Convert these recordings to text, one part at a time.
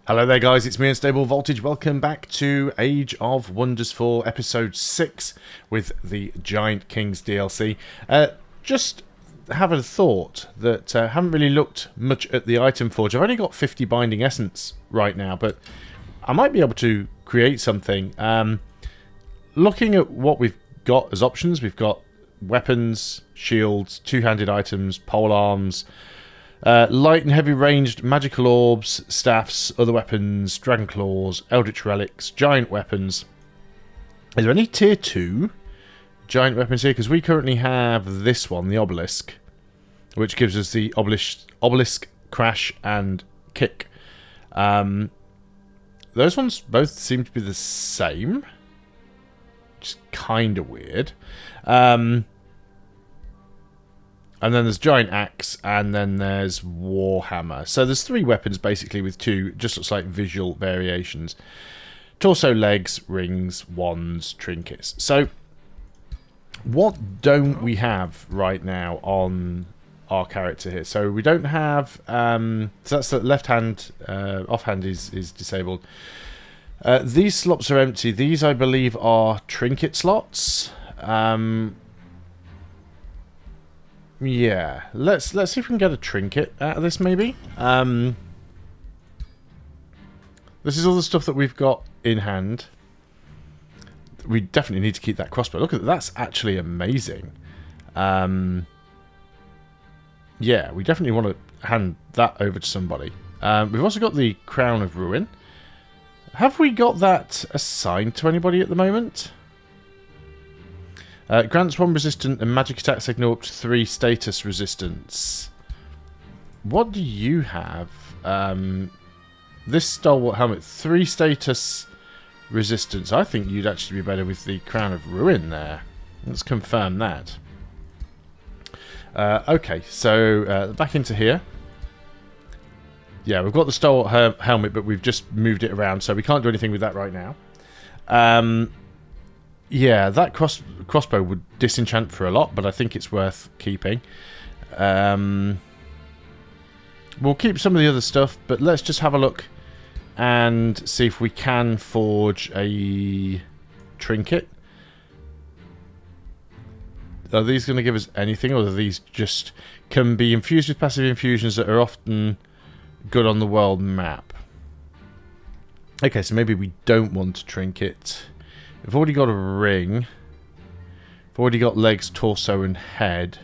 Hello there guys, it's me Unstable Voltage. Welcome back to Age of Wonders 4 Episode 6 with the Giant Kings DLC. Just have a thought that haven't really looked much at the item forge. I've only got 50 binding essence right now, but I might be able to create something. Looking at what we've got as options, we've got weapons, shields, two-handed items, pole arms, light and heavy ranged magical orbs, staffs, other weapons, dragon claws, eldritch relics, giant weapons. Is there any tier 2 giant weapons here? Because we currently have this one, the obelisk, which gives us the obelisk crash and kick. Those ones both seem to be the same, which is kind of weird. And then there's Giant Axe, and then there's Warhammer. So there's 3 weapons, basically, with 2, just looks like visual variations. Torso, legs, rings, wands, trinkets. So, what don't we have right now on our character here? So we don't have... so that's the left hand, offhand is disabled. These slots are empty. These, I believe, are trinket slots. Yeah, let's see if we can get a trinket out of this, maybe. This is all the stuff that we've got in hand. We definitely need to keep that crossbow. Look at that, that's actually amazing. Yeah, we definitely want to hand that over to somebody. We've also got the Crown of Ruin. Have we got that assigned to anybody at the moment? Grants 1 resistant and magic attacks ignore up to 3 status resistance. What do you have? This stalwart helmet, 3 status resistance. I think you'd actually be better with the Crown of Ruin there. Let's confirm that. Okay, so back into here. Yeah, we've got the stalwart helmet, but we've just moved it around, so we can't do anything with that right now. Yeah, that crossbow would disenchant for a lot, but I think it's worth keeping. We'll keep some of the other stuff, but let's just have a look and see if we can forge a trinket. Are these going to give us anything, or are these just can be infused with passive infusions that are often good on the world map? Okay, so maybe we don't want a trinket. We've already got a ring. We've already got legs, torso, and head.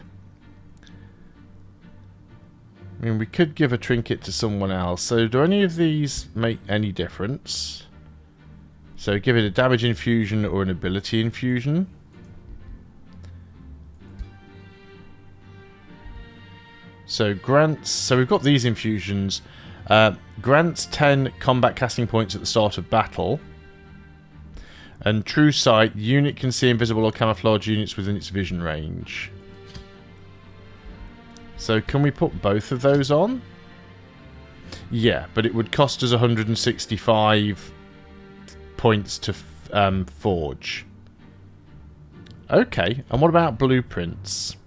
I mean, we could give a trinket to someone else. So, do any of these make any difference? So, give it a damage infusion or an ability infusion. So, grants... So, we've got these infusions. Grants 10 combat casting points at the start of battle. And True Sight, unit can see invisible or camouflage units within its vision range. So can we put both of those on? Yeah, but it would cost us 165 points to forge. Okay, and what about blueprints?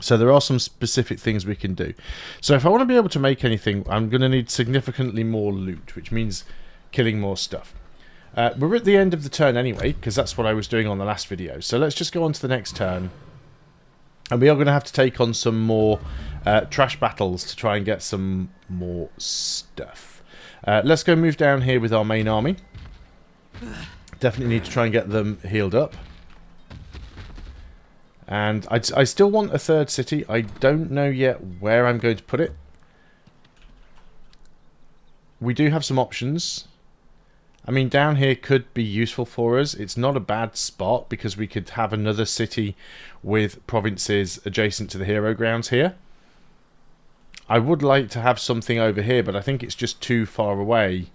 So there are some specific things we can do. So if I want to be able to make anything, I'm going to need significantly more loot, which means killing more stuff. We're at the end of the turn anyway, because that's what I was doing on the last video. So let's just go on to the next turn. And we are going to have to take on some more trash battles to try and get some more stuff. Let's go move down here with our main army. Definitely need to try and get them healed up. And I still want a 3rd city. I don't know yet where I'm going to put it. We do have some options. I mean, down here could be useful for us. It's not a bad spot because we could have another city with provinces adjacent to the hero grounds here. I would like to have something over here, but I think it's just too far away.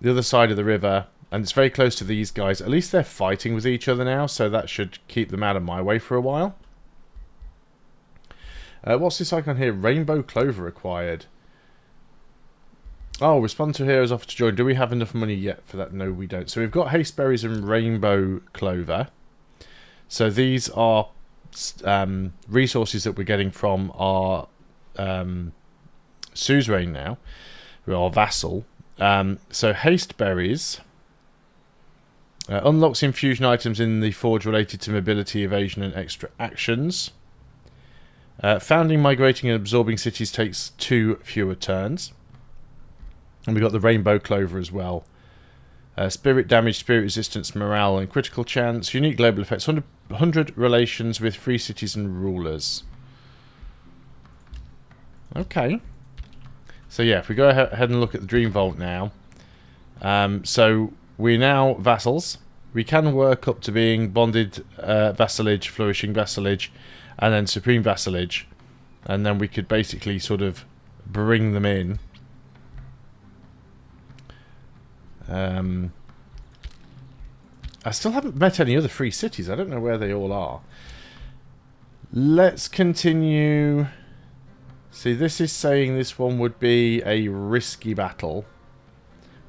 The other side of the river, and it's very close to these guys. At least they're fighting with each other now, so that should keep them out of my way for a while. What's this icon here? Rainbow Clover acquired. Oh, respond to heroes offer to join. Do we have enough money yet for that? No, we don't. So we've got haste berries and rainbow clover. So these are resources that we're getting from our suzerain now. our vassal. So haste berries unlocks infusion items in the forge related to mobility, evasion, and extra actions. Founding, migrating, and absorbing cities takes 2 fewer turns. And we've got the rainbow clover as well. Spirit damage, spirit resistance, morale, and critical chance. Unique global effects. 100 relations with free cities and rulers. Okay. So yeah, if we go ahead and look at the Dream Vault now. So we're now vassals. We can work up to being bonded vassalage, flourishing vassalage, and then supreme vassalage. And then we could basically sort of bring them in. I still haven't met any other free cities. I don't know where they all are. Let's continue. See, this is saying this one would be a risky battle.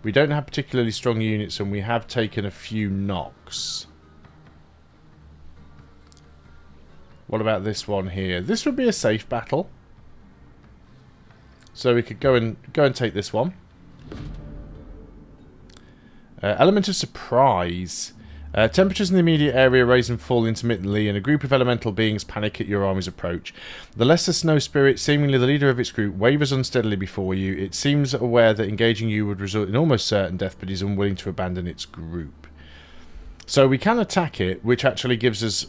We don't have particularly strong units, and we have taken a few knocks. What about this one here? This would be a safe battle. So we could go and take this one. Element of surprise. Temperatures in the immediate area rise and fall intermittently, and a group of elemental beings panic at your army's approach. The lesser snow spirit, seemingly the leader of its group, wavers unsteadily before you. It seems aware that engaging you would result in almost certain death, but is unwilling to abandon its group. So we can attack it, which actually gives us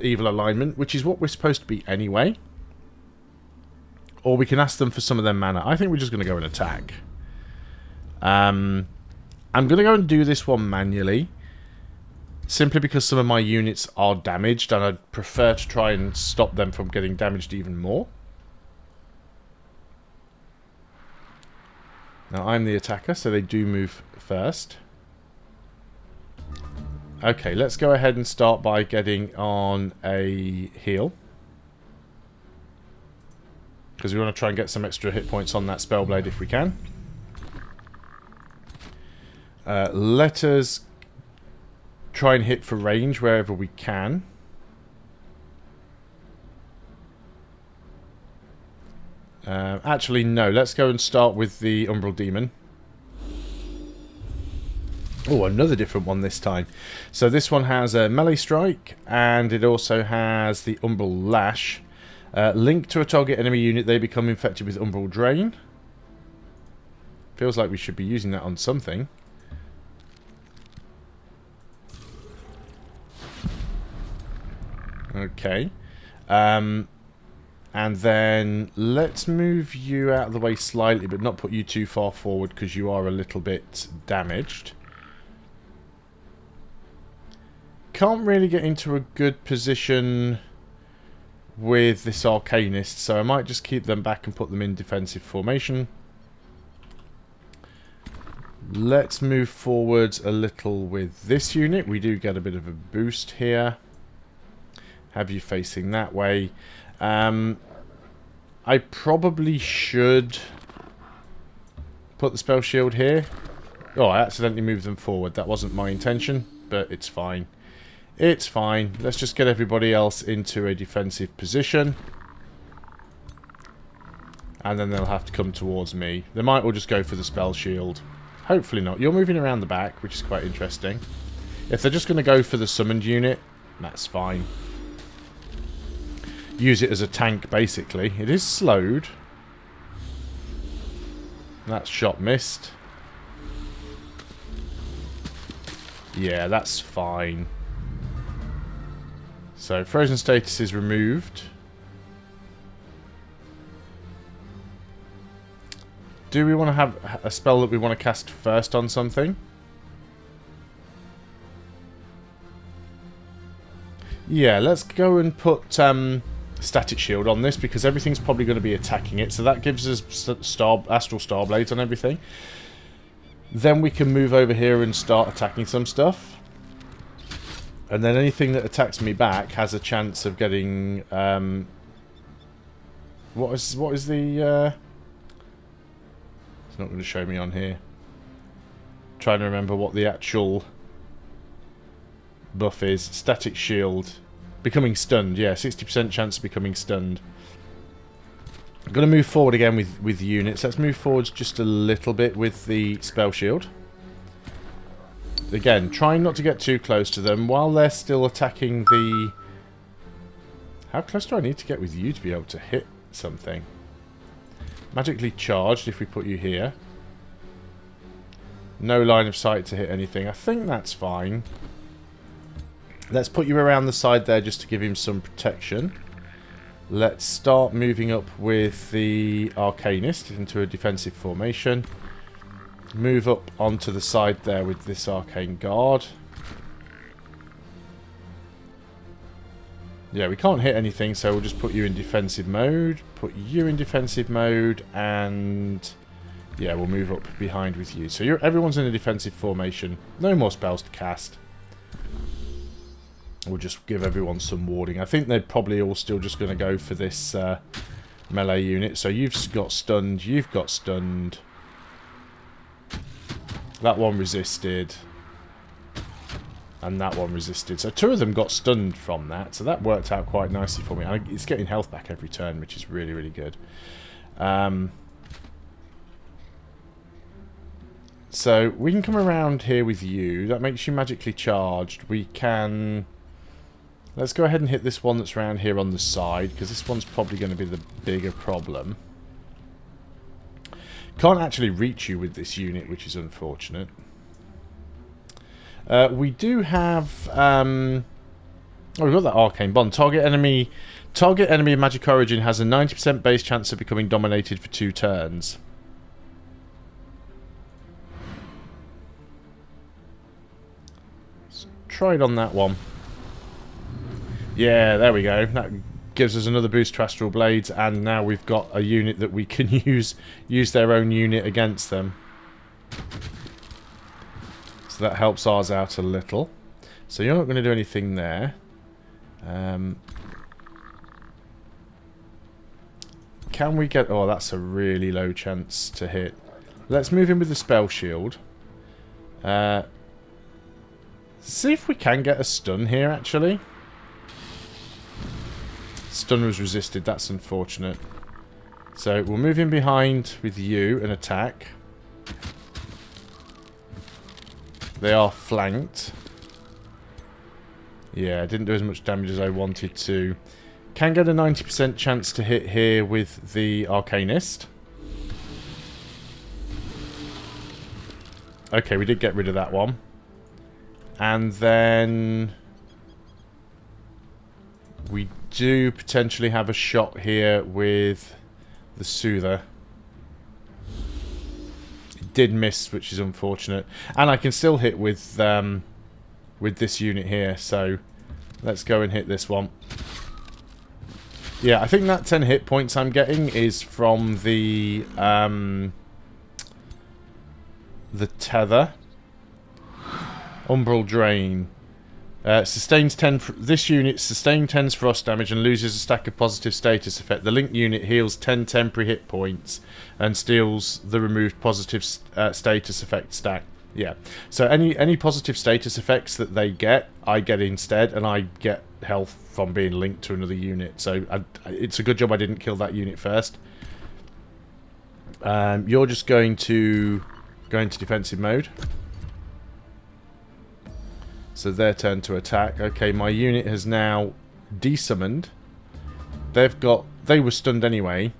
evil alignment, which is what we're supposed to be anyway. Or we can ask them for some of their mana. I think we're just going to go and attack. I'm going to go and do this one manually. Simply because some of my units are damaged, and I'd prefer to try and stop them from getting damaged even more. Now, I'm the attacker, so they do move first. Okay, let's go ahead and start by getting on a heal. Because we want to try and get some extra hit points on that Spellblade if we can. Let us try and hit for range wherever we can. Actually, no. Let's go and start with the Umbral Demon. Oh, another different one this time. So this one has a melee strike, and it also has the Umbral Lash. Linked to a target enemy unit, they become infected with Umbral Drain. Feels like we should be using that on something. Okay. And then let's move you out of the way slightly, but not put you too far forward because you are a little bit damaged. Can't really get into a good position with this Arcanist, so I might just keep them back and put them in defensive formation. Let's move forward a little with this unit. We do get a bit of a boost here. Have you facing that way. I probably should put the spell shield here. Oh, I accidentally moved them forward. That wasn't my intention, but it's fine. It's fine. Let's just get everybody else into a defensive position. And then they'll have to come towards me. They might all just go for the spell shield. Hopefully not. You're moving around the back, which is quite interesting. If they're just going to go for the summoned unit, that's fine. Use it as a tank, basically. It is slowed. That shot missed. Yeah, that's fine. So, frozen status is removed. Do we want to have a spell that we want to cast first on something? Yeah, let's go and put Static Shield on this, because everything's probably going to be attacking it. So that gives us Astral Starblades on everything. Then we can move over here and start attacking some stuff. And then anything that attacks me back has a chance of getting... What is the... It's not going to show me on here. Trying to remember what the actual buff is. Static Shield. Becoming stunned, yeah. 60% chance of becoming stunned. I'm going to move forward again with units. Let's move forwards just a little bit with the spell shield. Again, trying not to get too close to them while they're still attacking the... How close do I need to get with you to be able to hit something? Magically charged if we put you here. No line of sight to hit anything. I think that's fine. Let's put you around the side there just to give him some protection. Let's start moving up with the Arcanist into a defensive formation. Move up onto the side there with this Arcane Guard. Yeah, we can't hit anything, so we'll just put you in defensive mode. Put you in defensive mode, and yeah, we'll move up behind with you. So everyone's in a defensive formation. No more spells to cast. We'll just give everyone some warding. I think they're probably all still just going to go for this melee unit. So you've got stunned, you've got stunned. That one resisted. And that one resisted. So 2 of them got stunned from that. So that worked out quite nicely for me. It's getting health back every turn, which is really, really good. So we can come around here with you. That makes you magically charged. We can... Let's go ahead and hit this one that's around here on the side, because this one's probably going to be the bigger problem. Can't actually reach you with this unit, which is unfortunate. We do have... oh, we've got that Arcane Bond. Target enemy of Magic Origin has a 90% base chance of becoming dominated for 2 turns. Let's try it on that one. Yeah, there we go. That gives us another boost to Astral Blades, and now we've got a unit that we can use their own unit against them. So that helps ours out a little. So you're not going to do anything there. Can we get... Oh, that's a really low chance to hit. Let's move in with the spell shield. See if we can get a stun here, actually. Stun was resisted. That's unfortunate. So we'll move in behind with you and attack. They are flanked. Yeah, I didn't do as much damage as I wanted to. Can get a 90% chance to hit here with the Arcanist. Okay, we did get rid of that one. And then... we do potentially have a shot here with the Soother. It did miss, which is unfortunate. And I can still hit with this unit here, so let's go and hit this one. Yeah, I think that 10 hit points I'm getting is from the tether. Umbral Drain. Sustains 10. This unit sustains 10 frost damage and loses a stack of positive status effect. The linked unit heals 10 temporary hit points and steals the removed positive status effect stack. Yeah. So any positive status effects that they get, I get instead, and I get health from being linked to another unit. So it's a good job I didn't kill that unit first. You're just going to go into defensive mode. So their turn to attack. Okay, my unit has now desummoned. They were stunned anyway,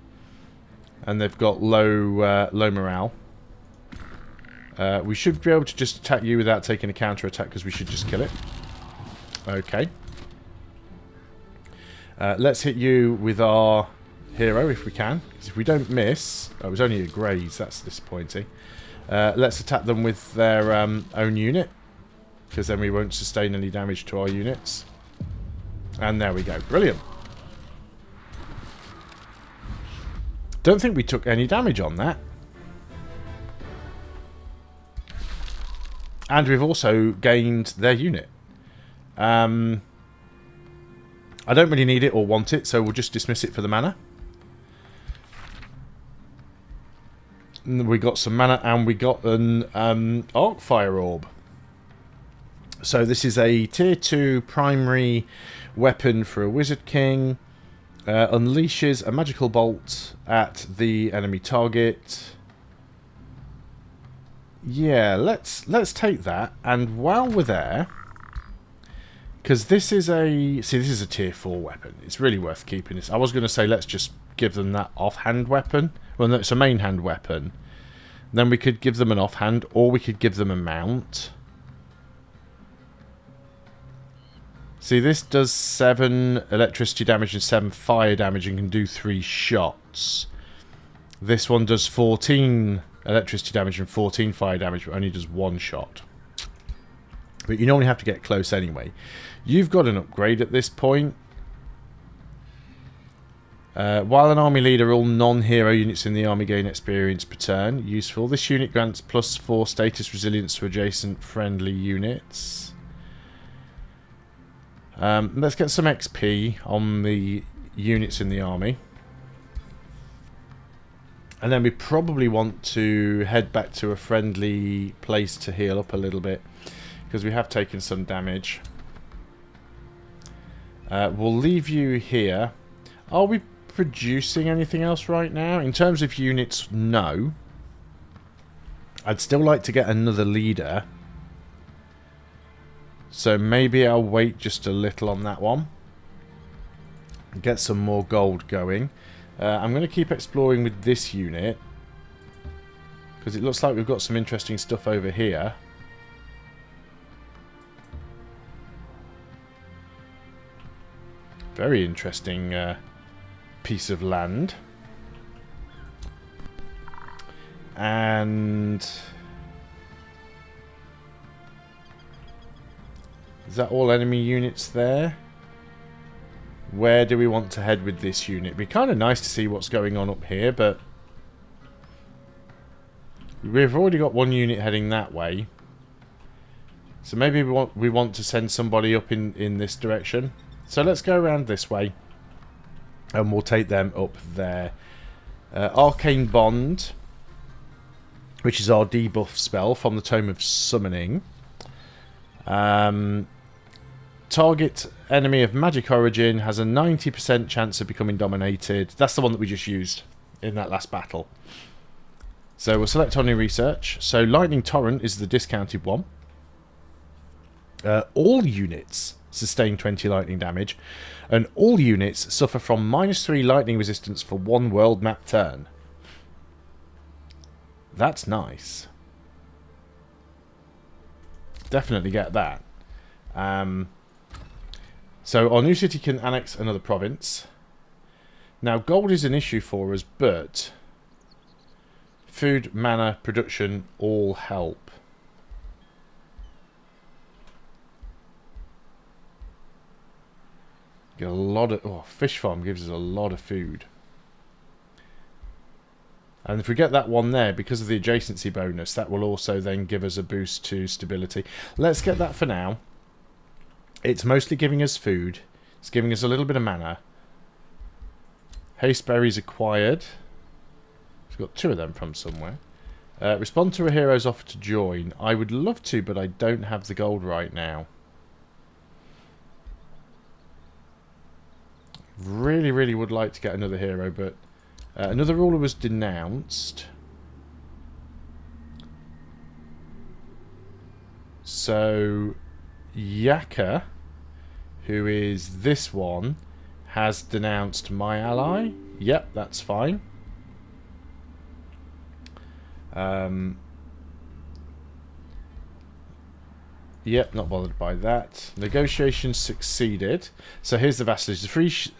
and they've got low morale. We should be able to just attack you without taking a counter attack because we should just kill it. Okay. Let's hit you with our hero if we can. Because if we don't miss, oh, it was only a graze. That's disappointing. Let's attack them with their own unit, because then we won't sustain any damage to our units. And there we go. Brilliant. Don't think we took any damage on that. And we've also gained their unit. I don't really need it or want it, so we'll just dismiss it for the mana. We got some mana, and we got an Arcfire Orb. So this is a tier 2 primary weapon for a Wizard King. Unleashes a magical bolt at the enemy target. Yeah, let's take that. And while we're there, because this is a tier 4 weapon. It's really worth keeping this. I was going to say let's just give them that offhand weapon. Well, no, it's a main hand weapon. Then we could give them an offhand, or we could give them a mount. See, this does 7 electricity damage and 7 fire damage and can do 3 shots. This one does 14 electricity damage and 14 fire damage, but only does 1 shot. But you normally have to get close anyway. You've got an upgrade at this point. While an army leader, all non-hero units in the army gain experience per turn. Useful. This unit grants +4 status resilience to adjacent friendly units. Let's get some XP on the units in the army. And then we probably want to head back to a friendly place to heal up a little bit, because we have taken some damage. We'll leave you here. Are we producing anything else right now? In terms of units, no. I'd still like to get another leader. So maybe I'll wait just a little on that one. Get some more gold going. I'm going to keep exploring with this unit, because it looks like we've got some interesting stuff over here. Very interesting piece of land. And is that all enemy units there? Where do we want to head with this unit? It'd be kind of nice to see what's going on up here, but we've already got one unit heading that way. So maybe we want to send somebody up in this direction. So let's go around this way, and we'll take them up there. Arcane Bond, which is our debuff spell from the Tome of Summoning. Target enemy of magic origin has a 90% chance of becoming dominated. That's the one that we just used in that last battle. So we'll select our new research. So Lightning Torrent is the discounted one. All units sustain 20 lightning damage, and all units suffer from -3 lightning resistance for 1 world map turn. That's nice. Definitely get that. So our new city can annex another province. Now gold is an issue for us, but food, mana, production all help. Get a lot of fish farm gives us a lot of food. And if we get that one there, because of the adjacency bonus, that will also then give us a boost to stability. Let's get that for now. It's mostly giving us food. It's giving us a little bit of mana. Haste berries acquired. We've got 2 of them from somewhere. Respond to a hero's offer to join. I would love to, but I don't have the gold right now. Really, really would like to get another hero, but another ruler was denounced. So Yaka, who is this one, has denounced my ally. Yep, that's fine. Yep, not bothered by that. Negotiations succeeded. So here's the vassalage. The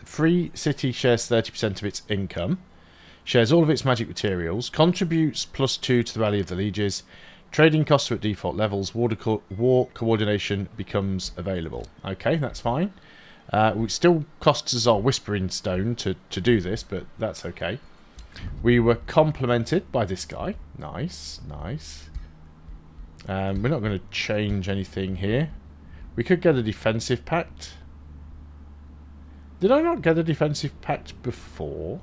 free city shares 30% of its income. Shares all of its magic materials. Contributes +2 to the Rally of the Lieges. Trading costs are at default levels. War coordination becomes available. Okay, that's fine. It still costs us our Whispering Stone to do this, but that's okay. We were complimented by this guy. Nice, nice. We're not going to change anything here. We could get a defensive pact. Did I not get a defensive pact before?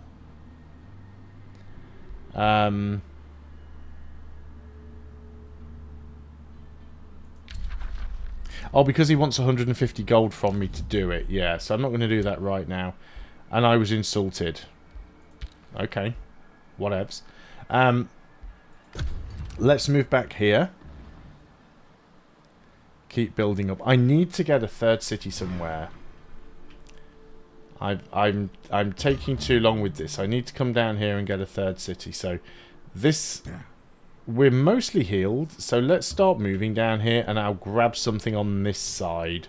Oh, because he wants 150 gold from me to do it. Yeah, so I'm not going to do that right now. And I was insulted. Okay. Whatevs. Let's move back here. Keep building up. I need to get a third city somewhere. I'm taking too long with this. I need to come down here and get a third city. So this, we're mostly healed. So let's start moving down here, and I'll grab something on this side.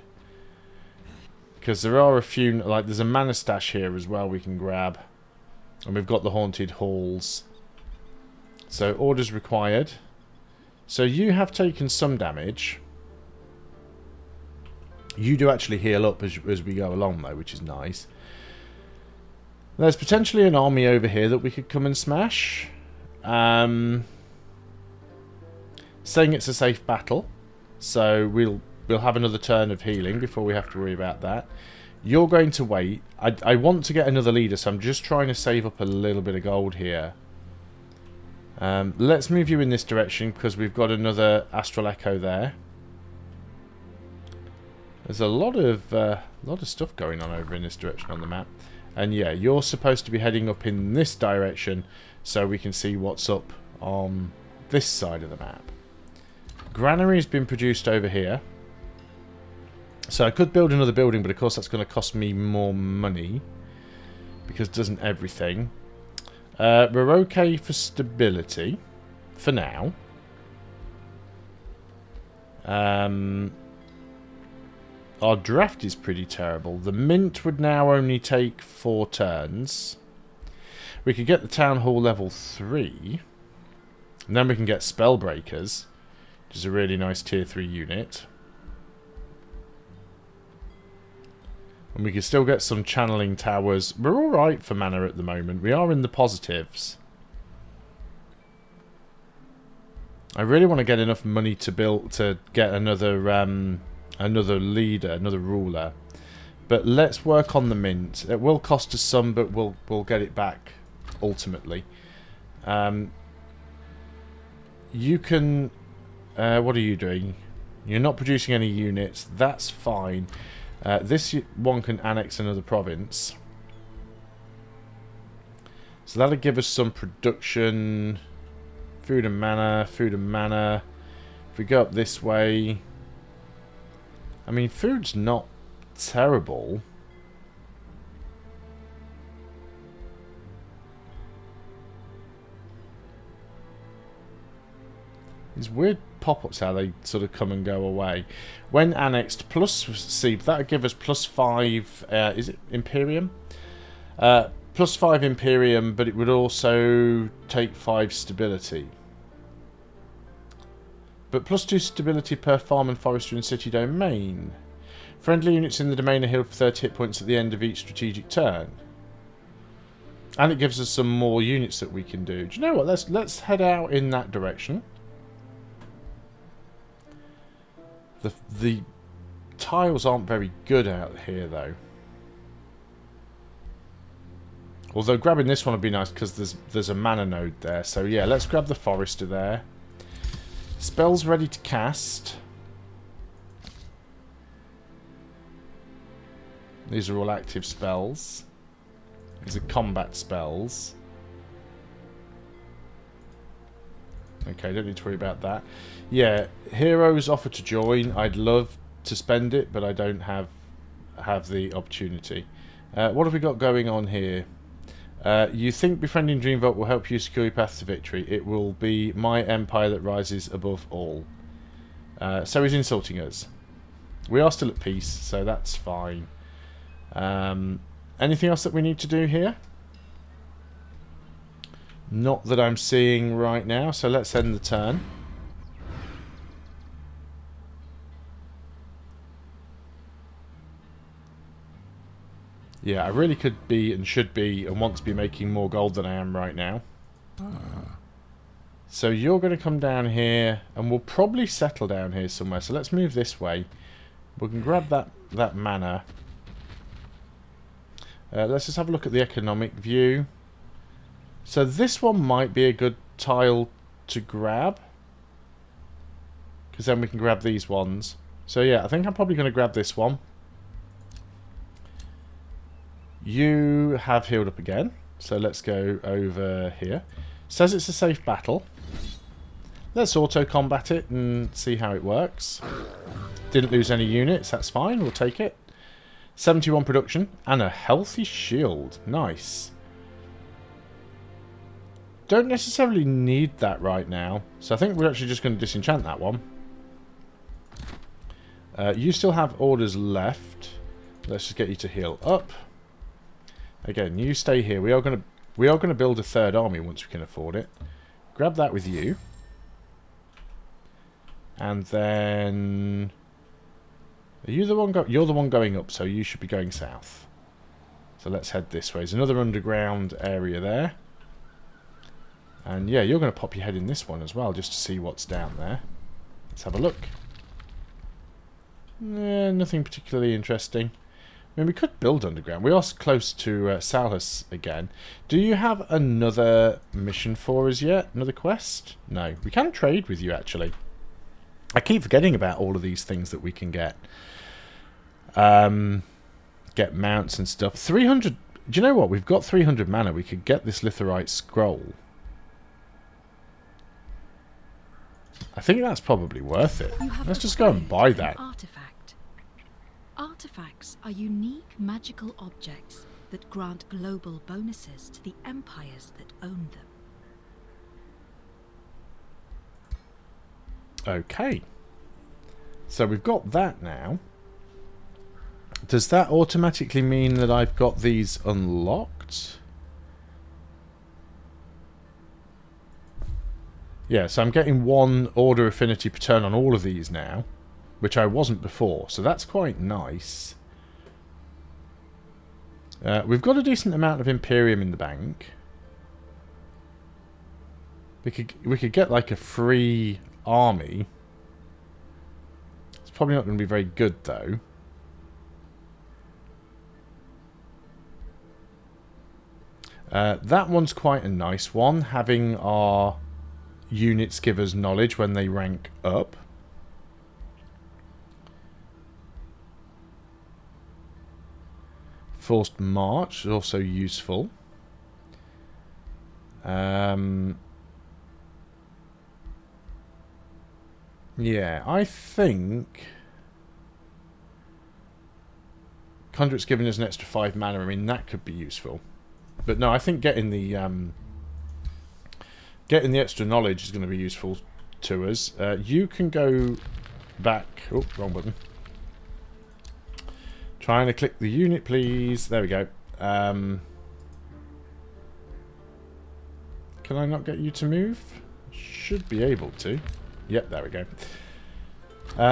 Because there are a few, like there's a mana stash here as well we can grab. And we've got the haunted halls. So orders required. So you have taken some damage. You do actually heal up as we go along though, which is nice. There's potentially an army over here that we could come and smash. Saying it's a safe battle. So we'll have another turn of healing before we have to worry about that. You're going to wait. I want to get another leader, so I'm just trying to save up a little bit of gold here. Let's move you in this direction because we've got another Astral Echo there. There's a lot of stuff going on over in this direction on the map. And yeah, you're supposed to be heading up in this direction so we can see what's up on this side of the map. Granary has been produced over here. So I could build another building, but of course that's going to cost me more money. Because it doesn't everything. We're okay for stability. For now. Our draft is pretty terrible. The mint would now only take 4 turns. We could get the Town Hall level 3. And then we can get Spellbreakers, which is a really nice tier 3 unit. And we can still get some channeling towers. We're alright for mana at the moment. We are in the positives. I really want to get enough money to get another leader, another ruler. But let's work on the mint. It will cost us some, but we'll get it back ultimately. You can... what are you doing? You're not producing any units. That's fine. This one can annex another province. So that'll give us some production. Food and mana, food and mana. If we go up this way... I mean, food's not terrible. These weird pop-ups, how they sort of come and go away. When annexed, plus... See, that would give us +5... is it Imperium? +5 Imperium, but it would also take 5 stability. But +2 stability per farm and forestry and city domain. Friendly units in the domain are healed for 30 hit points at the end of each strategic turn. And it gives us some more units that we can do. Do you know what? Let's head out in that direction. The tiles aren't very good out here, though. Although grabbing this one would be nice because there's a mana node there. So yeah, let's grab the Forester there. Spells ready to cast. These are all active spells. These are combat spells. Okay, don't need to worry about that. Yeah, heroes offer to join. I'd love to spend it, but I don't have the opportunity. What have we got going on here? You think befriending Dreamvault will help you secure your path to victory. It will be my empire that rises above all. So he's insulting us. We are still at peace, so that's fine. Anything else that we need to do here? Not that I'm seeing right now, so let's end the turn. Yeah, I really could be and should be and want to be making more gold than I am right now. So you're going to come down here and we'll probably settle down here somewhere. So let's move this way. We can grab that mana. Let's just have a look at the economic view. So this one might be a good tile to grab. Because then we can grab these ones. So yeah, I think I'm probably going to grab this one. You have healed up again. So let's go over here. Says it's a safe battle. Let's auto-combat it and see how it works. Didn't lose any units. That's fine. We'll take it. 71 production. And a healthy shield. Nice. Don't necessarily need that right now. So I think we're actually just going to disenchant that one. You still have orders left. Let's just get you to heal up. Again, you stay here. We are going to build a third army once we can afford it. Grab that with you. And then are you the one you're the one going up, so you should be going south. So let's head this way. There's another underground area there. And yeah, you're going to pop your head in this one as well, just to see what's down there. Let's have a look. Nothing particularly interesting. I mean, we could build underground. We are close to Salhas again. Do you have another mission for us yet? Another quest? No. We can trade with you, actually. I keep forgetting about all of these things that we can get. Get mounts and stuff. 300... Do you know what? We've got 300 mana. We could get this Litherite scroll. I think that's probably worth it. Let's just go and buy that. Artifact. Artifacts are unique magical objects that grant global bonuses to the empires that own them. Okay. So we've got that now. Does that automatically mean that I've got these unlocked? Yeah, so I'm getting 1 order affinity per turn on all of these now, which I wasn't before, so that's quite nice. We've got a decent amount of Imperium in the bank. We could get like a free army. It's probably not going to be very good though. That one's quite a nice one, having our units give us knowledge when they rank up. Forced March is also useful. Yeah, I think Conduit's giving us an extra 5 mana. I mean, that could be useful. But no, I think getting the extra knowledge is going to be useful to us. You can go back. Oh, wrong button. Trying to click the unit, please. There we go. Can I not get you to move? Should be able to. Yep, there we go.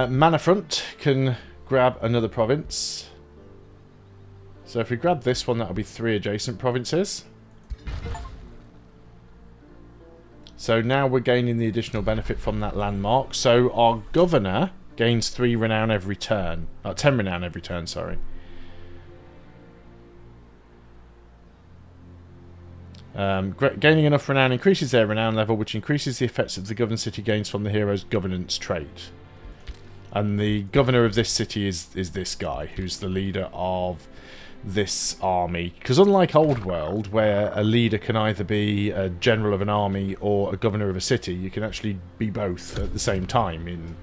Mana Front can grab another province. So if we grab this one, that'll be 3 adjacent provinces. So now we're gaining the additional benefit from that landmark. So our governor gains 3 renown every turn. 10 renown every turn, sorry. Gaining enough renown increases their renown level, which increases the effects that the governed city gains from the hero's governance trait. And the governor of this city is this guy, who's the leader of this army. Because unlike Old World, where a leader can either be a general of an army or a governor of a city, you can actually be both at the same time in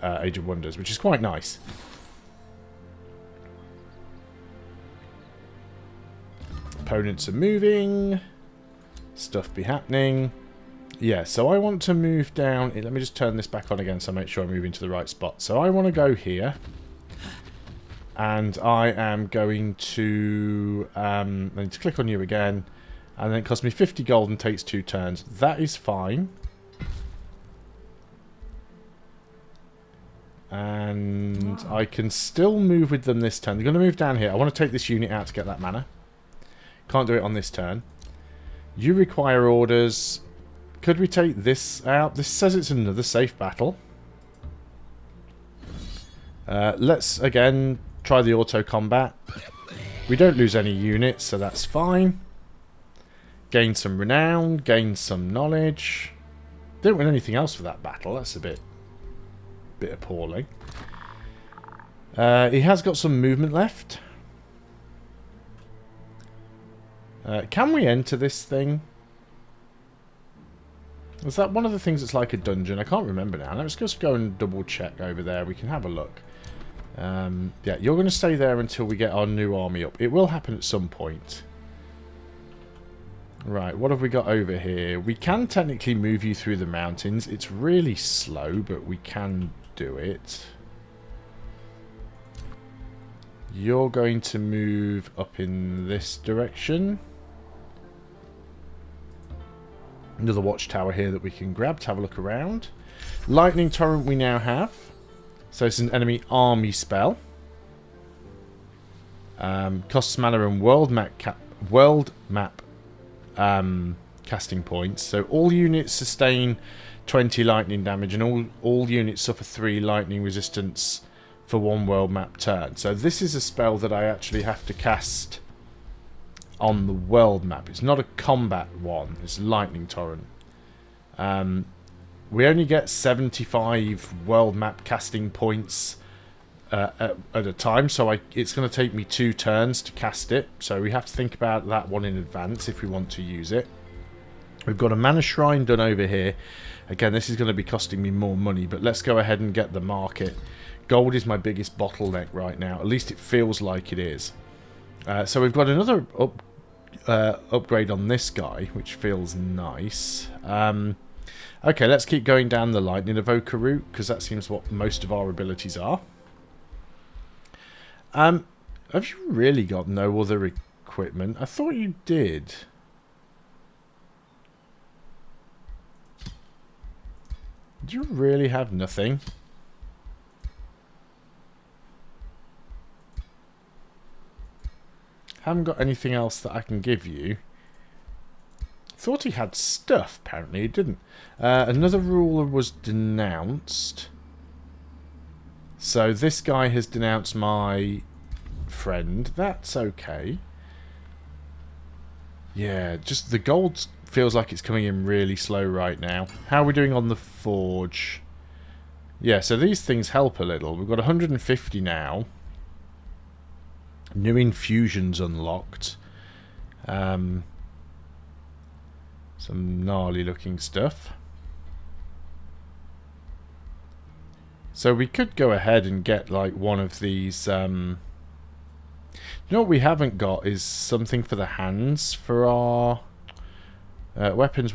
Age of Wonders, which is quite nice. Opponents are moving. Stuff be happening. Yeah, so I want to move down. Let me just turn this back on again so I make sure I'm moving to the right spot. So I want to go here. And I am going to... I need to click on you again. And then it costs me 50 gold and takes 2 turns. That is fine. And I can still move with them this turn. They're going to move down here. I want to take this unit out to get that mana. Can't do it on this turn. You require orders. Could we take this out? This says it's another safe battle. Let's, again, try the auto-combat. We don't lose any units, so that's fine. Gain some renown. Gain some knowledge. Didn't win anything else for that battle. That's a bit appalling. He has got some movement left. Can we enter this thing? Is that one of the things that's like a dungeon? I can't remember now. Let's just go and double check over there. We can have a look. Yeah, you're going to stay there until we get our new army up. It will happen at some point. Right, what have we got over here? We can technically move you through the mountains. It's really slow, but we can do it. You're going to move up in this direction. Another watchtower here that we can grab to have a look around. Lightning Torrent we now have. So it's an enemy army spell. Costs mana and world map casting points. So all units sustain 20 lightning damage and all units suffer 3 lightning resistance for 1 world map turn. So this is a spell that I actually have to cast on the world map. It's not a combat one. It's Lightning Torrent. We only get 75 world map casting points at a time, so it's going to take me 2 turns to cast it. So we have to think about that one in advance if we want to use it. We've got a mana shrine done over here. Again, this is going to be costing me more money, but let's go ahead and get the market. Gold is my biggest bottleneck right now. At least it feels like it is. So we've got another upgrade on this guy, which feels nice. Okay, let's keep going down the Lightning Evoker route, because that seems what most of our abilities are. Have you really got no other equipment? I thought you did. Do you really have nothing? Haven't got anything else that I can give you. Thought he had stuff, apparently he didn't. Another ruler was denounced. So this guy has denounced my friend. That's okay. Yeah, just the gold feels like it's coming in really slow right now. How are we doing on the forge? Yeah, so these things help a little. We've got 150 now. New infusions unlocked. Some gnarly looking stuff. So we could go ahead and get like one of these. You know what we haven't got is something for the hands for our weapons,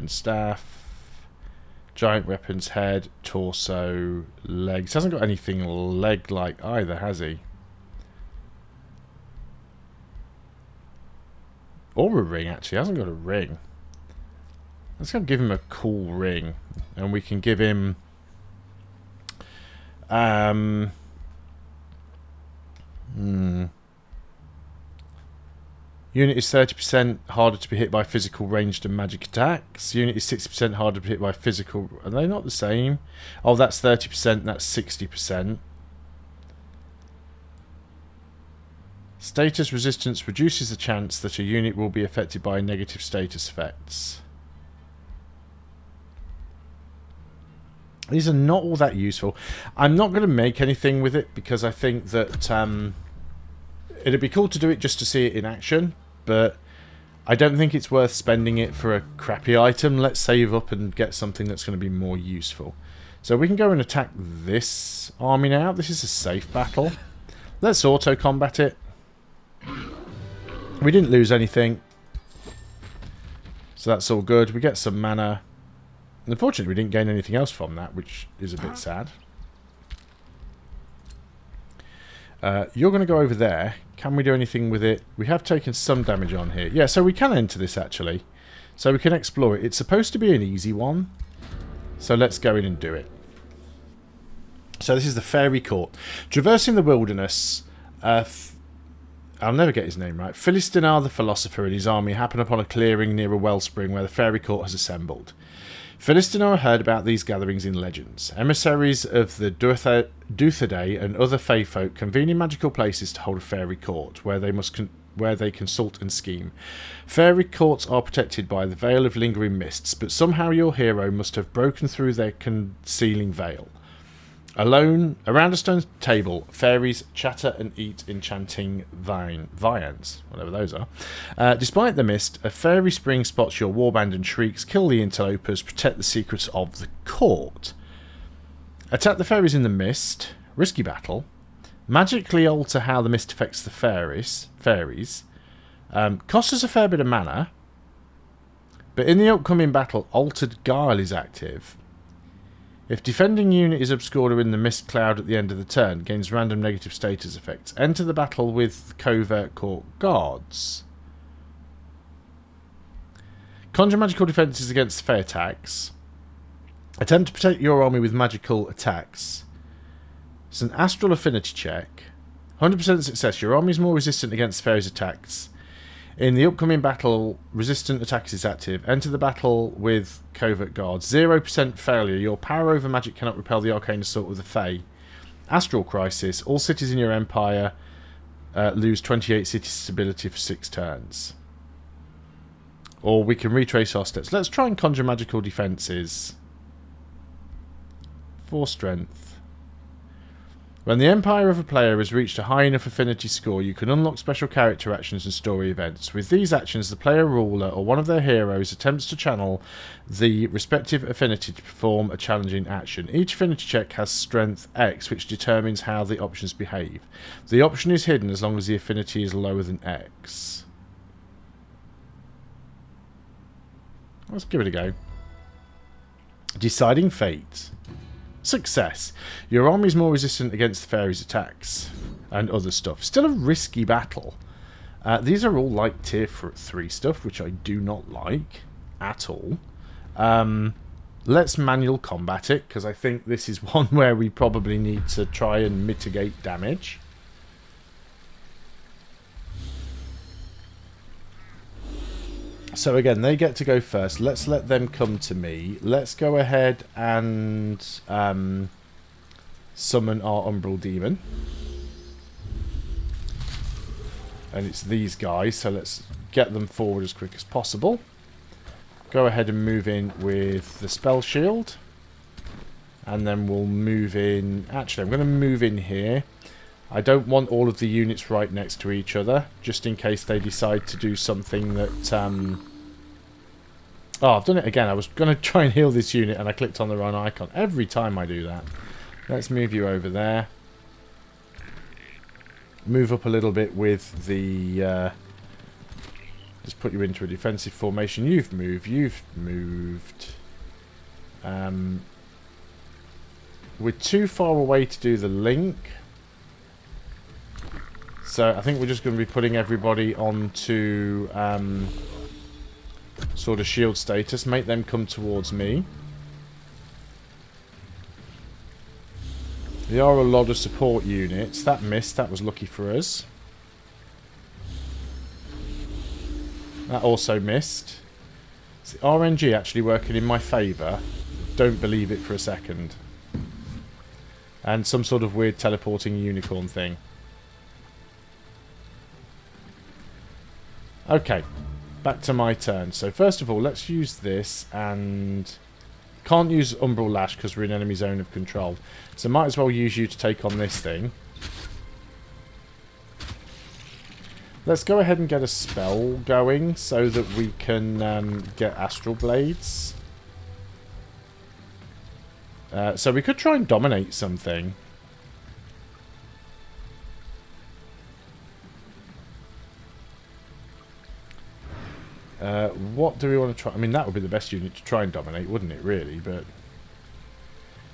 staff, giant weapons, head, torso, legs. Hasn't got anything leg-like either, has he? Or a ring, actually. Hasn't got a ring. Let's go give him a cool ring. And we can give him... Unit is 30% harder to be hit by physical, ranged and magic attacks. Unit is 60% harder to be hit by physical... Are they not the same? Oh, that's 30%, that's 60%. Status resistance reduces the chance that a unit will be affected by negative status effects. These are not all that useful. I'm not going to make anything with it because I think that it'd be cool to do it just to see it in action, but I don't think it's worth spending it for a crappy item. Let's save up and get something that's going to be more useful. So we can go and attack this army now. This is a safe battle. Let's auto-combat it. We didn't lose anything, so that's all good. We get some mana. Unfortunately, we didn't gain anything else from that, which is a bit sad. You're going to go over there. Can we do anything with it? We have taken some damage on here. Yeah, so we can enter this, actually. So we can explore it. It's supposed to be an easy one. So let's go in and do it. So this is the Fairy Court. Traversing the wilderness... I'll never get his name right. Philistinor the Philosopher and his army happen upon a clearing near a wellspring where the Fairy Court has assembled. Philistinor heard about these gatherings in legends. Emissaries of the Duthadae and other Fey folk convene in magical places to hold a Fairy Court, where they consult and scheme. Fairy Courts are protected by the veil of lingering mists, but somehow your hero must have broken through their concealing veil. Alone, around a stone table, fairies chatter and eat enchanting viands, whatever those are. Despite the mist, a fairy spring spots your warband and shrieks, kill the interlopers, protect the secrets of the court. Attack the fairies in the mist, risky battle. Magically alter how the mist affects the fairies. Costs us a fair bit of mana. But in the upcoming battle, Altered Guile is active. If defending unit is obscured or in the mist cloud at the end of the turn, gains random negative status effects. Enter the battle with Covert Court Guards. Conjure magical defences against fey attacks. Attempt to protect your army with magical attacks. It's an astral affinity check. 100% success. Your army is more resistant against fairies' attacks. In the upcoming battle, resistant attacks is active. Enter the battle with Covert Guards. 0% failure. Your power over magic cannot repel the arcane assault of the Fae. Astral Crisis. All cities in your empire lose 28 city stability for 6 turns. Or we can retrace our steps. Let's try and conjure magical defences. 4 strength. When the empire of a player has reached a high enough affinity score, you can unlock special character actions and story events. With these actions, the player ruler or one of their heroes attempts to channel the respective affinity to perform a challenging action. Each affinity check has strength X, which determines how the options behave. The option is hidden as long as the affinity is lower than X. Let's give it a go. Deciding Fate. Success. Your army is more resistant against the fairies' attacks and other stuff. Still a risky battle. These are all like tier 3 stuff, which I do not like at all. Let's manual combat it, because I think this is one where we probably need to try and mitigate damage. So again, they get to go first. Let's let them come to me. Let's go ahead and summon our Umbral Demon. And it's these guys, so let's get them forward as quick as possible. Go ahead and move in with the Spell Shield. And then we'll move in... Actually, I'm going to move in here. I don't want all of the units right next to each other, just in case they decide to do something that... Oh, I've done it again. I was going to try and heal this unit, and I clicked on the wrong icon. Every time I do that. Let's move you over there. Move up a little bit with the... just put you into a defensive formation. You've moved. We're too far away to do the link. So I think we're just going to be putting everybody onto sort of shield status. Make them come towards me. There are a lot of support units. That missed. That was lucky for us. That also missed. Is the RNG actually working in my favour? Don't believe it for a second. And some sort of weird teleporting unicorn thing. Okay, back to my turn. So first of all, let's use this, and can't use Umbral Lash because we're in enemy zone of control. So might as well use you to take on this thing. Let's go ahead and get a spell going so that we can get Astral Blades. So we could try and dominate something. What do we want to try? I mean, that would be the best unit to try and dominate, wouldn't it, really? But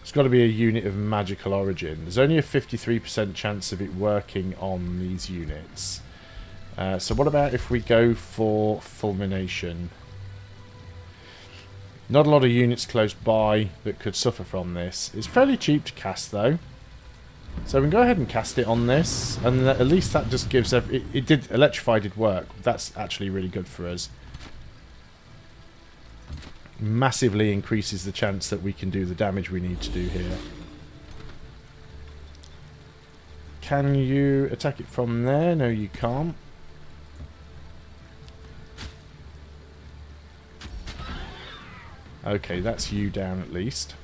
it's got to be a unit of magical origin. There's only a 53% chance of it working on these units. So what about if we go for Fulmination? Not a lot of units close by that could suffer from this. It's fairly cheap to cast, though. So we can go ahead and cast it on this. And at least that just gives... It did... Electrify did work. That's actually really good for us. Massively increases the chance that we can do the damage we need to do here. Can you attack it from there? No, you can't. Okay, that's you down at least.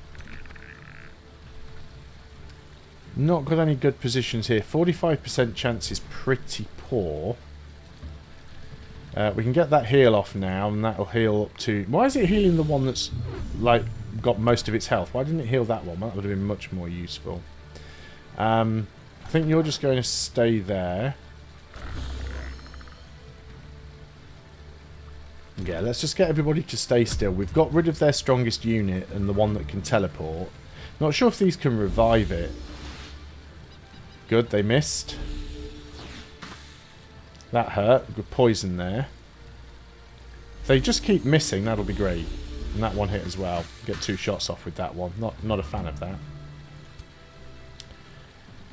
Not got any good positions here. 45% chance is pretty poor. We can get that heal off now, and that'll heal up to... Why is it healing the one that's, like, got most of its health? Why didn't it heal that one? That would have been much more useful. I think you're just going to stay there. Yeah, let's just get everybody to stay still. We've got rid of their strongest unit and the one that can teleport. Not sure if these can revive it. Good, they missed. That hurt. Good poison there. If they just keep missing, that'll be great. And that one hit as well. Get 2 shots off with that one. Not a fan of that.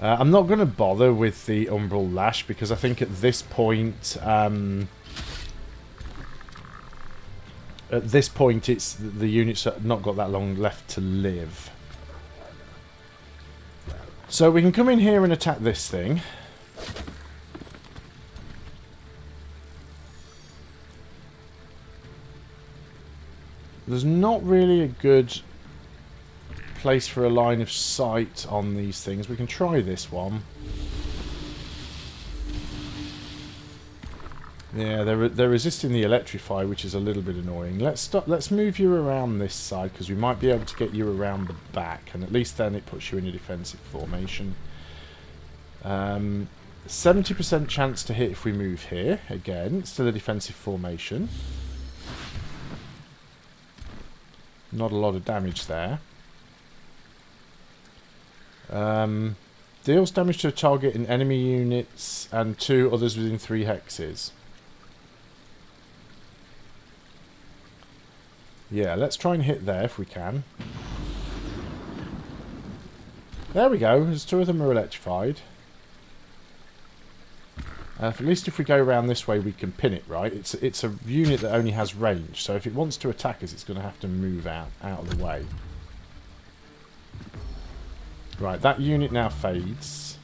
I'm not going to bother with the Umbral Lash because I think at this point... it's the units have not got that long left to live. So we can come in here and attack this thing. There's not really a good place for a line of sight on these things. We can try this one. Yeah, they're resisting the electrify, which is a little bit annoying. Let's move you around this side because we might be able to get you around the back, and at least then it puts you in a defensive formation. 70% chance to hit if we move here. Again, still a defensive formation. Not a lot of damage there. Deals damage to a target in enemy units and 2 others within 3 hexes. Yeah, let's try and hit there if we can. There we go. There's 2 of them are electrified. At least if we go around this way we can pin it, right? It's a unit that only has range, so if it wants to attack us it's going to have to move out of the way. Right, that unit now fades.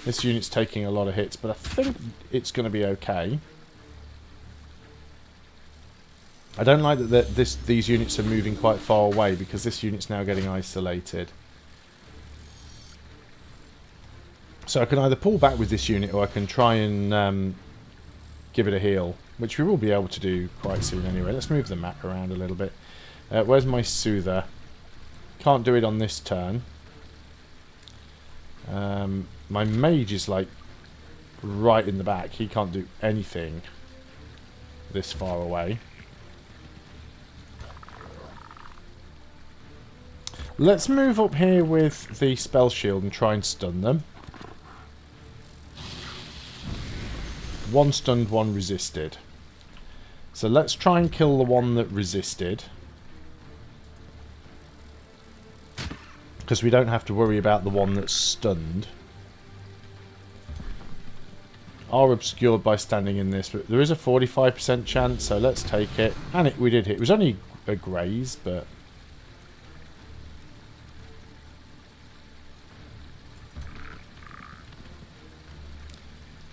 This unit's taking a lot of hits, but I think it's going to be okay. I don't like that these units are moving quite far away because this unit's now getting isolated. So I can either pull back with this unit or I can try and give it a heal, which we will be able to do quite soon anyway. Let's move the map around a little bit. Where's my Soother? Can't do it on this turn. My Mage is like right in the back. He can't do anything this far away. Let's move up here with the Spell Shield and try and stun them. 1 stunned, 1 resisted. So let's try and kill the one that resisted. Because we don't have to worry about the one that's stunned. Are obscured by standing in this, but there is a 45% chance, so let's take it. And we did hit. It was only a graze, but...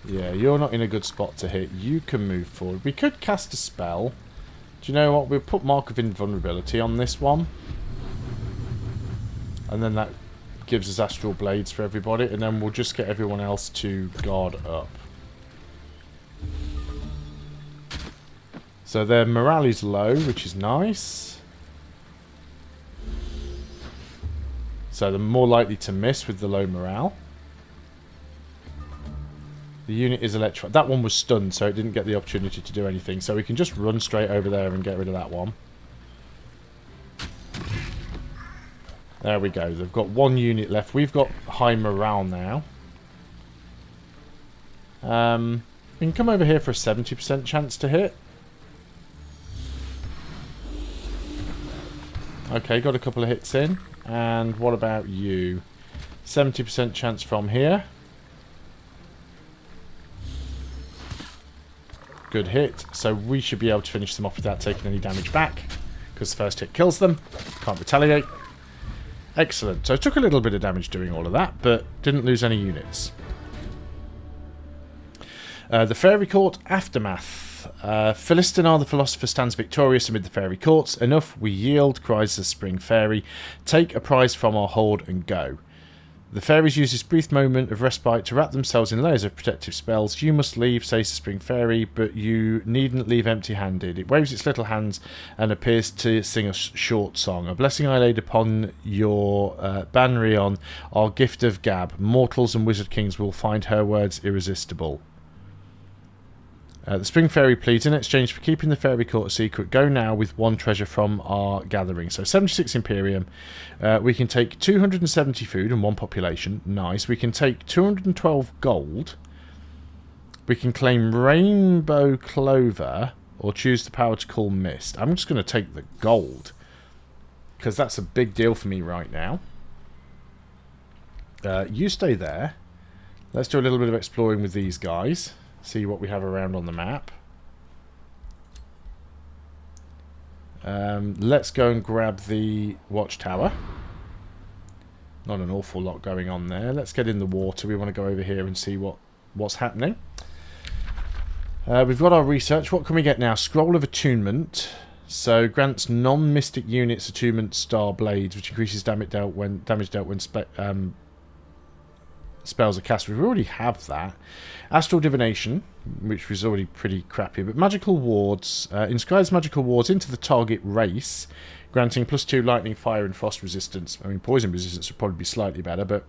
yeah, you're not in a good spot to hit. You can move forward. We could cast a spell. Do you know what? We'll put Mark of Invulnerability on this one. And then that gives us Astral Blades for everybody. And then we'll just get everyone else to guard up. So their morale is low, which is nice. So they're more likely to miss with the low morale. The unit is electrified. That one was stunned, so it didn't get the opportunity to do anything. So we can just run straight over there and get rid of that one. There we go. They've got 1 unit left. We've got high morale now. We can come over here for a 70% chance to hit. Okay, got a couple of hits in. And what about you? 70% chance from here. Good hit. So we should be able to finish them off without taking any damage back. Because the first hit kills them. Can't retaliate. Excellent. So I took a little bit of damage doing all of that, but didn't lose any units. The Fairy Court Aftermath. 12. Philistin, the philosopher, stands victorious amid the fairy courts. Enough, we yield, cries the spring fairy. Take a prize from our hoard and go. The fairies use this brief moment of respite to wrap themselves in layers of protective spells. You must leave, says the spring fairy, but you needn't leave empty-handed. It waves its little hands and appears to sing a short song. A blessing I laid upon your Banrion, our gift of Gab. Mortals and wizard kings will find her words irresistible. The spring fairy pleads, in exchange for keeping the fairy court a secret, go now with one treasure from our gathering. So 76 Imperium. We can take 270 food and 1 population. Nice. We can take 212 gold. We can claim rainbow clover or choose the power to call mist. I'm just going to take the gold because that's a big deal for me right now. You stay there. Let's do a little bit of exploring with these guys. See what we have around on the map. Let's go and grab the watchtower. Not an awful lot going on there. Let's get in the water. We want to go over here and see what's happening. We've got our research. What can we get now? Scroll of Attunement. So grants non-mystic units attunement star blades, which increases damage dealt when spells are cast. We already have that. Astral Divination, which was already pretty crappy, but magical wards. Inscribes magical wards into the target race, granting +2 lightning, fire and frost resistance. I mean, poison resistance would probably be slightly better, but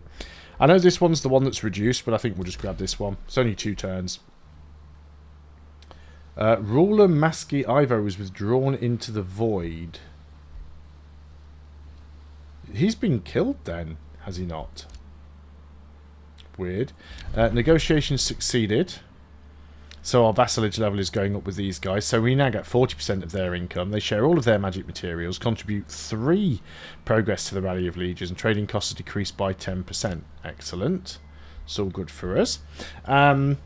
I know this one's the one that's reduced, but I think we'll just grab this one. It's only 2 turns. Ruler Maski Ivo was withdrawn into the void. He's been killed then, has he not? Weird. Negotiations succeeded. So our vassalage level is going up with these guys. So we now get 40% of their income. They share all of their magic materials, contribute 3 progress to the Rally of Lieges, and trading costs are decreased by 10%. Excellent. It's all good for us. Now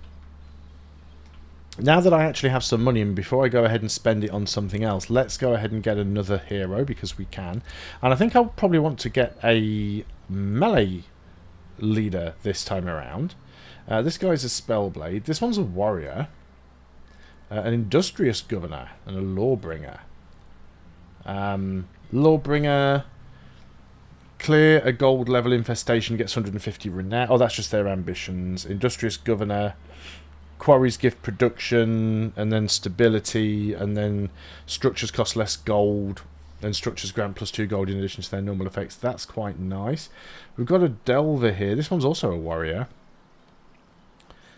that I actually have some money, and before I go ahead and spend it on something else, let's go ahead and get another hero, because we can. And I think I'll probably want to get a melee leader this time around. This guy's a Spellblade. This one's a warrior, an industrious governor, and a lawbringer. Lawbringer, clear a gold level infestation, gets 150 renown. Oh, that's just their ambitions. Industrious governor, quarries give production, and then stability, and then structures cost less gold. Then structures grant +2 gold in addition to their normal effects. That's quite nice. We've got a Delver here. This one's also a warrior.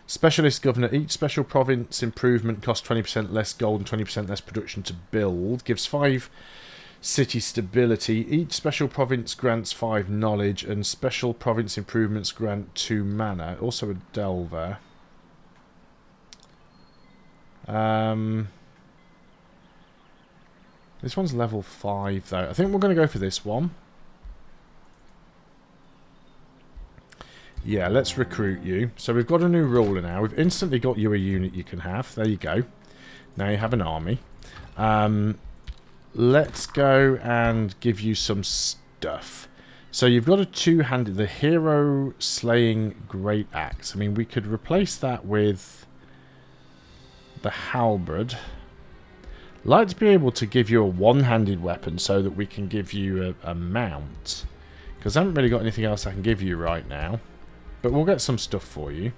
Specialist Governor. Each special province improvement costs 20% less gold and 20% less production to build. Gives 5 city stability. Each special province grants 5 knowledge. And special province improvements grant 2 mana. Also a Delver. This one's level 5, though. I think we're going to go for this one. Yeah, let's recruit you. So we've got a new ruler now. We've instantly got you a unit you can have. There you go. Now you have an army. Let's go and give you some stuff. So you've got a 2-handed... The Hero Slaying Great Axe. I mean, we could replace that with the Halberd. Like to be able to give you a 1-handed weapon so that we can give you a mount. Because I haven't really got anything else I can give you right now. But we'll get some stuff for you.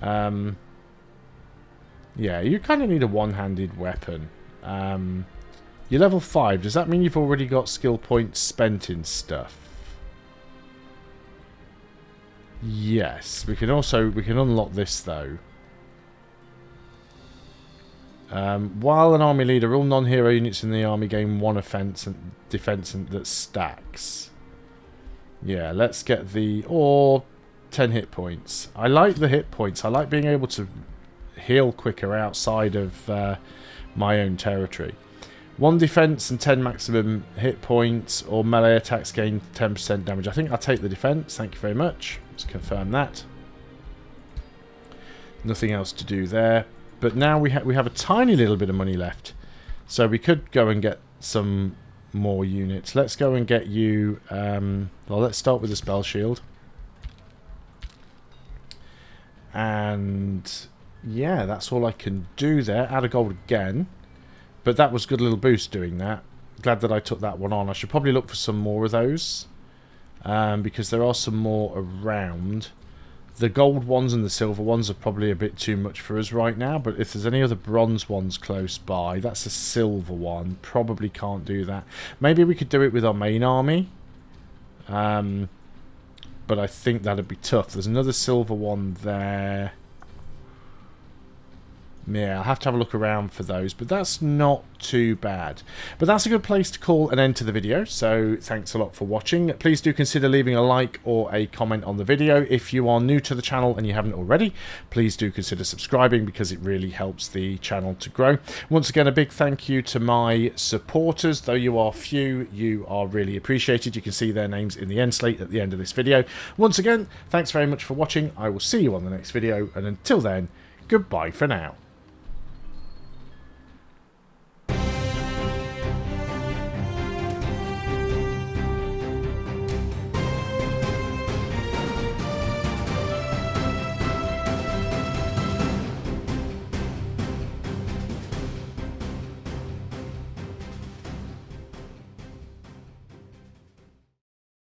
Yeah, you kind of need a 1-handed weapon. You're level 5. Does that mean you've already got skill points spent in stuff? Yes. We can unlock this though. While an army leader, all non-hero units in the army gain 1 offense and defense that stacks. Yeah, let's get or 10 hit points. I like the hit points. I like being able to heal quicker outside of my own territory. 1 defense and 10 maximum hit points, or melee attacks gain 10% damage. I think I'll take the defense. Thank you very much. Let's confirm that. Nothing else to do there. But now we have a tiny little bit of money left. So we could go and get some more units. Let's go and get you... well, let's start with the Spell Shield. And yeah, that's all I can do there. Add a gold again. But that was a good little boost doing that. Glad that I took that one on. I should probably look for some more of those. Because there are some more around. The gold ones and the silver ones are probably a bit too much for us right now. But if there's any other bronze ones close by, that's a silver one. Probably can't do that. Maybe we could do it with our main army. But I think that'd be tough. There's another silver one there. Yeah, I'll have to have a look around for those, but that's not too bad. But that's a good place to call an end to the video, so thanks a lot for watching. Please do consider leaving a like or a comment on the video. If you are new to the channel and you haven't already, please do consider subscribing because it really helps the channel to grow. Once again, a big thank you to my supporters. Though you are few, you are really appreciated. You can see their names in the end slate at the end of this video. Once again, thanks very much for watching. I will see you on the next video, and until then, goodbye for now.